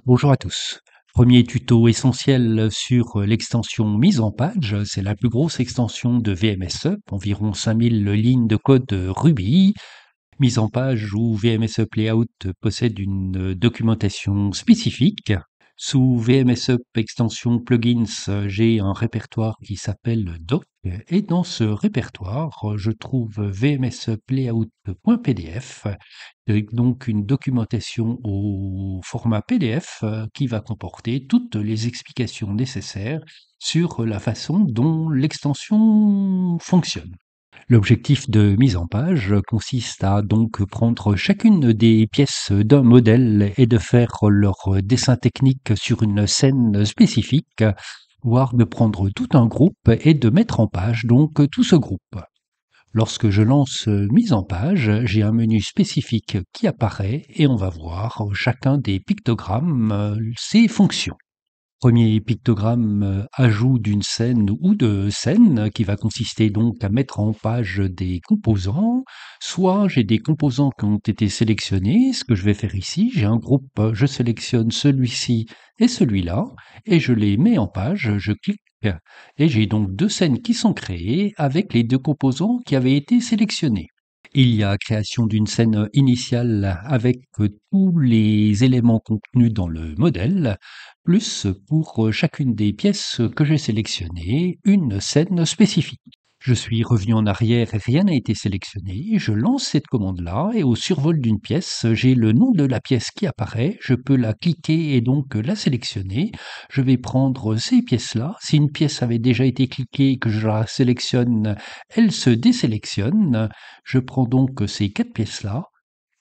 Bonjour à tous. Premier tuto essentiel sur l'extension mise en page. C'est la plus grosse extension de VMSUP, environ 5000 lignes de code Ruby. Mise en page où VMSUP Layout possède une documentation spécifique. Sous VMSUP extension plugins, j'ai un répertoire qui s'appelle doc et dans ce répertoire, je trouve VMSUP Layout.pdf, donc une documentation au format PDF qui va comporter toutes les explications nécessaires sur la façon dont l'extension fonctionne. L'objectif de mise en page consiste à donc prendre chacune des pièces d'un modèle et de faire leur dessin technique sur une scène spécifique, voire de prendre tout un groupe et de mettre en page donc tout ce groupe. Lorsque je lance mise en page, j'ai un menu spécifique qui apparaît et on va voir chacun des pictogrammes, ses fonctions. Premier pictogramme, ajout d'une scène ou de scènes qui va consister donc à mettre en page des composants. Soit j'ai des composants qui ont été sélectionnés, ce que je vais faire ici, j'ai un groupe, je sélectionne celui-ci et celui-là et je les mets en page, je clique et j'ai donc deux scènes qui sont créées avec les deux composants qui avaient été sélectionnés. Il y a création d'une scène initiale avec tous les éléments contenus dans le modèle, plus pour chacune des pièces que j'ai sélectionnées, une scène spécifique. Je suis revenu en arrière et rien n'a été sélectionné. Je lance cette commande-là et au survol d'une pièce, j'ai le nom de la pièce qui apparaît. Je peux la cliquer et donc la sélectionner. Je vais prendre ces pièces-là. Si une pièce avait déjà été cliquée et que je la sélectionne, elle se désélectionne. Je prends donc ces quatre pièces-là,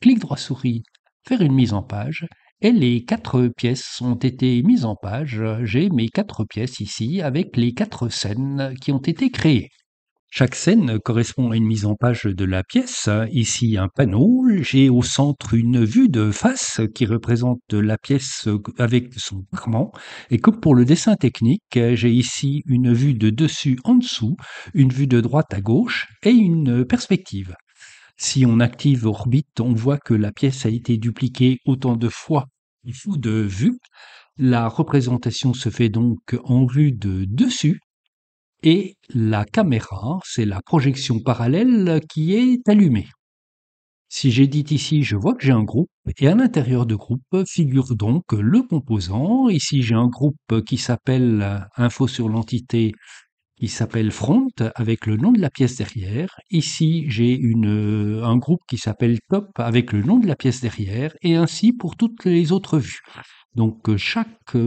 clic droit souris, faire une mise en page, et les quatre pièces ont été mises en page. J'ai mes quatre pièces ici avec les quatre scènes qui ont été créées. Chaque scène correspond à une mise en page de la pièce. Ici, un panneau. J'ai au centre une vue de face qui représente la pièce avec son parement. Et comme pour le dessin technique, j'ai ici une vue de dessus en dessous, une vue de droite à gauche et une perspective. Si on active Orbit, on voit que la pièce a été dupliquée autant de fois qu'il faut de vues. La représentation se fait donc en vue de dessus et la caméra, c'est la projection parallèle qui est allumée. Si j'édite ici, je vois que j'ai un groupe et à l'intérieur de groupe figure donc le composant. Ici, j'ai un groupe qui s'appelle Info sur l'entité qui s'appelle Front avec le nom de la pièce derrière. Ici, j'ai un groupe qui s'appelle Top avec le nom de la pièce derrière et ainsi pour toutes les autres vues. Donc chaque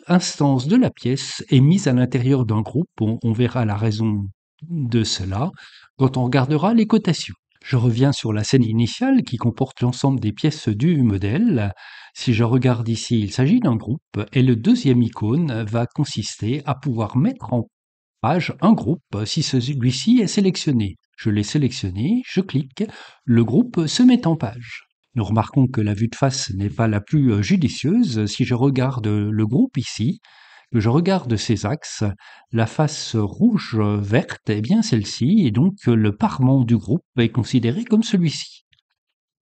instance de la pièce est mise à l'intérieur d'un groupe. On verra la raison de cela quand on regardera les cotations. Je reviens sur la scène initiale qui comporte l'ensemble des pièces du modèle. Si je regarde ici, il s'agit d'un groupe et le deuxième icône va consister à pouvoir mettre en page un groupe si celui-ci est sélectionné. Je l'ai sélectionné, je clique, le groupe se met en page. Nous remarquons que la vue de face n'est pas la plus judicieuse. Si je regarde le groupe ici, que je regarde ces axes, la face rouge-verte est bien celle-ci, et donc le parement du groupe est considéré comme celui-ci.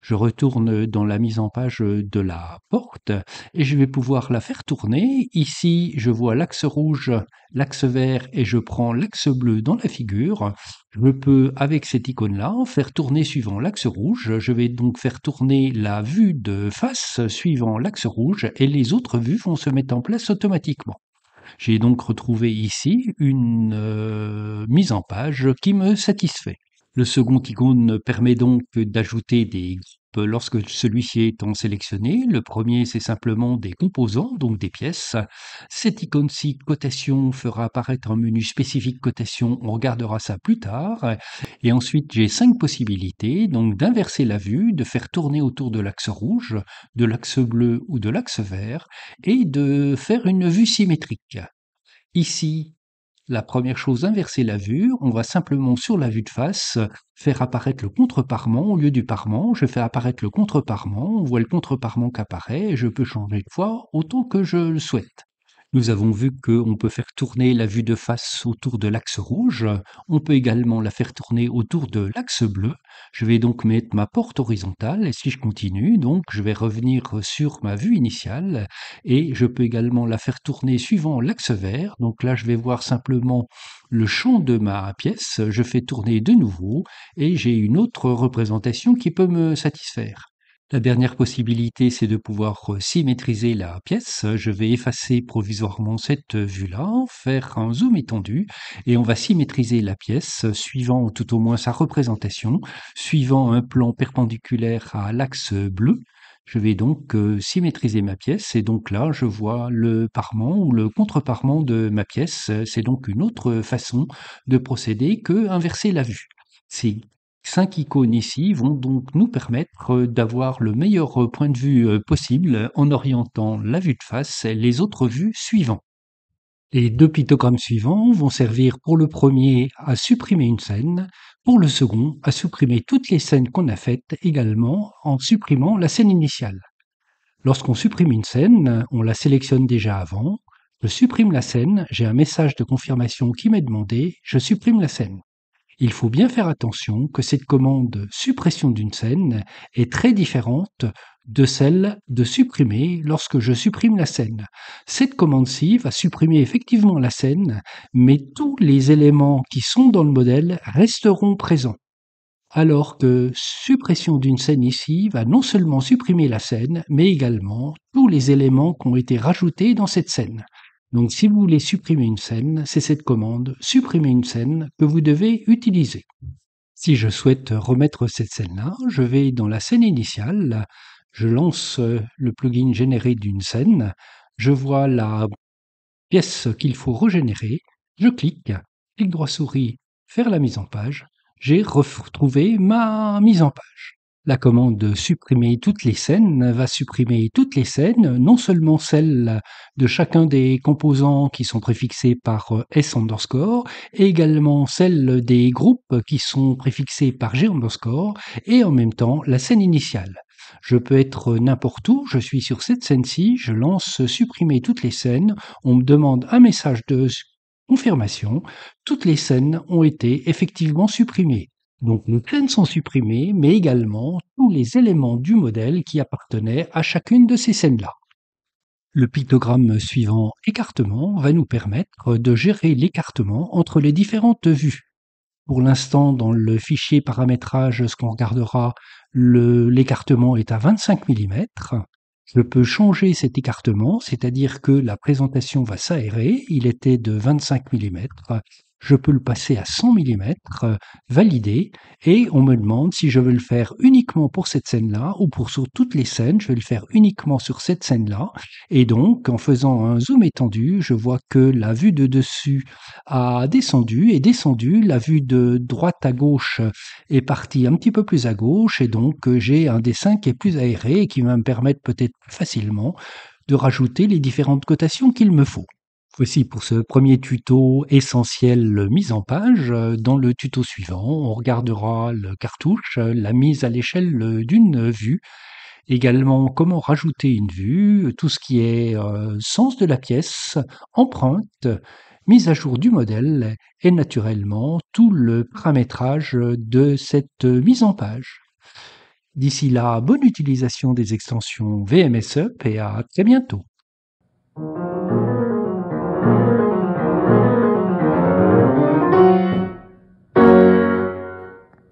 Je retourne dans la mise en page de la porte et je vais pouvoir la faire tourner. Ici, je vois l'axe rouge, l'axe vert et je prends l'axe bleu dans la figure. Je peux, avec cette icône-là, faire tourner suivant l'axe rouge. Je vais donc faire tourner la vue de face suivant l'axe rouge et les autres vues vont se mettre en place automatiquement. J'ai donc retrouvé ici une mise en page qui me satisfait. Le second icône permet donc d'ajouter des groupes lorsque celui-ci étant sélectionné. Le premier, c'est simplement des composants, donc des pièces. Cette icône-ci, cotation, fera apparaître un menu spécifique cotation. On regardera ça plus tard. Et ensuite, j'ai 5 possibilités, donc d'inverser la vue, de faire tourner autour de l'axe rouge, de l'axe bleu ou de l'axe vert, et de faire une vue symétrique. Ici, la première chose, inverser la vue. On va simplement sur la vue de face faire apparaître le contre-parement au lieu du parement. Je fais apparaître le contre-parement. On voit le contre-parement qui apparaît et je peux changer de fois autant que je le souhaite. Nous avons vu qu'on peut faire tourner la vue de face autour de l'axe rouge. On peut également la faire tourner autour de l'axe bleu. Je vais donc mettre ma porte horizontale et si je continue, donc je vais revenir sur ma vue initiale et je peux également la faire tourner suivant l'axe vert. Donc là, je vais voir simplement le champ de ma pièce. Je fais tourner de nouveau et j'ai une autre représentation qui peut me satisfaire. La dernière possibilité, c'est de pouvoir symétriser la pièce. Je vais effacer provisoirement cette vue-là, faire un zoom étendu, et on va symétriser la pièce suivant tout au moins sa représentation, suivant un plan perpendiculaire à l'axe bleu. Je vais donc symétriser ma pièce, et donc là, je vois le parement ou le contre-parement de ma pièce. C'est donc une autre façon de procéder que inverser la vue. Ces 5 icônes ici vont donc nous permettre d'avoir le meilleur point de vue possible en orientant la vue de face et les autres vues suivantes. Les 2 pictogrammes suivants vont servir pour le premier à supprimer une scène, pour le second à supprimer toutes les scènes qu'on a faites également en supprimant la scène initiale. Lorsqu'on supprime une scène, on la sélectionne déjà avant, je supprime la scène, j'ai un message de confirmation qui m'est demandé, je supprime la scène. Il faut bien faire attention que cette commande suppression d'une scène est très différente de celle de supprimer lorsque je supprime la scène. Cette commande-ci va supprimer effectivement la scène, mais tous les éléments qui sont dans le modèle resteront présents. Alors que suppression d'une scène ici va non seulement supprimer la scène, mais également tous les éléments qui ont été rajoutés dans cette scène. Donc si vous voulez supprimer une scène, c'est cette commande supprimer une scène que vous devez utiliser. Si je souhaite remettre cette scène-là, je vais dans la scène initiale, je lance le plugin générer d'une scène, je vois la pièce qu'il faut régénérer, je clique droit souris, faire la mise en page, j'ai retrouvé ma mise en page. La commande supprimer toutes les scènes va supprimer toutes les scènes, non seulement celles de chacun des composants qui sont préfixés par S underscore, et également celles des groupes qui sont préfixés par G underscore, et en même temps la scène initiale. Je peux être n'importe où, je suis sur cette scène-ci, je lance supprimer toutes les scènes, on me demande un message de confirmation, toutes les scènes ont été effectivement supprimées. Donc les scènes sont supprimées, mais également tous les éléments du modèle qui appartenaient à chacune de ces scènes-là. Le pictogramme suivant écartement va nous permettre de gérer l'écartement entre les différentes vues. Pour l'instant, dans le fichier paramétrage, ce qu'on regardera, l'écartement est à 25 mm. Je peux changer cet écartement, c'est-à-dire que la présentation va s'aérer. Il était de 25 mm. Je peux le passer à 100 mm, valider, et on me demande si je veux le faire uniquement pour cette scène-là ou pour sur toutes les scènes. Je vais le faire uniquement sur cette scène-là. Et donc, en faisant un zoom étendu, je vois que la vue de dessus a descendu et descendu. La vue de droite à gauche est partie un petit peu plus à gauche et donc j'ai un dessin qui est plus aéré et qui va me permettre peut-être plus facilement de rajouter les différentes cotations qu'il me faut. Voici pour ce premier tuto essentiel mise en page. Dans le tuto suivant, on regardera le cartouche, la mise à l'échelle d'une vue, également comment rajouter une vue, tout ce qui est sens de la pièce, empreinte, mise à jour du modèle et naturellement tout le paramétrage de cette mise en page. D'ici là, bonne utilisation des extensions VMS Up et à très bientôt.